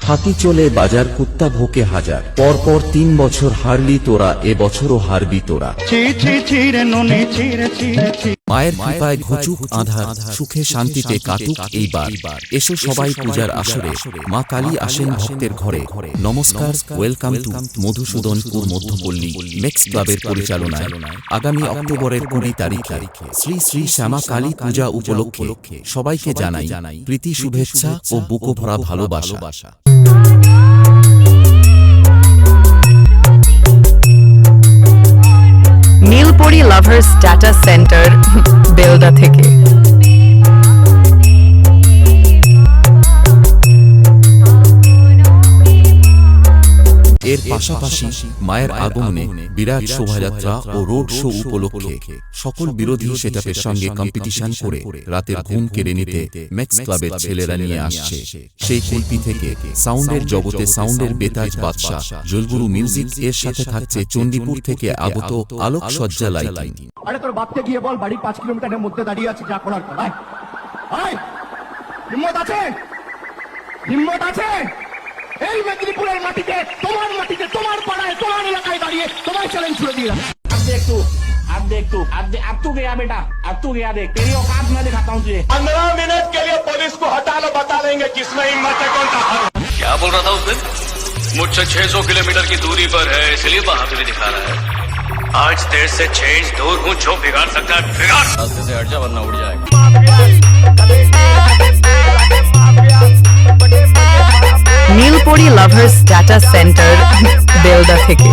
হাতি চলে বাজার কুত্তা ভোকে হাজার, পরপর 3 বছর হারলি তোরা, এবছরও হারবি তোরা। মায়ের কৃপায় ঘুচুক আঁধার, সুখে শান্তিতে কাটুক এইবার। এসো সবাই পূজার আসরে, মা কালী আসেন ভক্তের ঘরে। নমস্কার, ওয়েলকাম টু মধুসূদনপুর মধ্যপল্লী মেক্স ক্লাবের পরিচালনায় আগামী অক্টোবরের 20 তারিখে শ্রী শ্রী শ্যামা কালী পূজা উপলক্ষে সবাইকে জানাই প্রীতি শুভেচ্ছা ও বুকভরা ভালোবাসা। Neelpari lovers data centre Belda থেকে। এর পাশাপাশি মায়ের আগমনে বিরাট শোভাযাত্রা ও রোড শো উপলক্ষে সকল বিরোধী সেটআপের সঙ্গে কম্পিটিশন করে রাতের ঘুম কেড়ে নিতে মেক্স ক্লাবের ছেলেরা নিয়ে আসছে সেই শিল্পী থেকে সাউন্ডের জগতে সাউন্ডের বেতাজ বাদশা জলগুরু মিউজিক। এর সাথে থাকছে চণ্ডীপুর থেকে আগত আলোকসজ্জা লাইটিং। আরে তোর বাপকে গিয়ে বল বাড়ি 5 কিলোমিটারের মধ্যে দাঁড়িয়ে আছে, যা করার কর। আয়, হিম্মত আছে? হিম্মত আছে? এই মেদিনীপুরের মাটিতে, তোমার পাড়ায়, তোমার এলাকায় দাঁড়িয়ে তোমার চ্যালেঞ্জ ছুড়ে দিয়ে রাখে। अब तू गया बेटा, अब तू गया, देख तेरी औकात मैं दिखाता हूँ तुझे। 15 मिनट के लिए पुलिस को हटा लो, बता देंगे किसमें हिम्मत है, कौन सा हार। क्या बोल रहा था उस दिन? मुझसे 600 किलोमीटर की दूरी पर है, इसलिए बहादुरी दिखा रहा है। आज तेरे से 6 इंच दूर हूँ, जो बिगाड़ सकता है बिगाड़। रास्ते से हट जा वरना उड़ जाएगा। Neelpari lovers data centre Belda থেকে।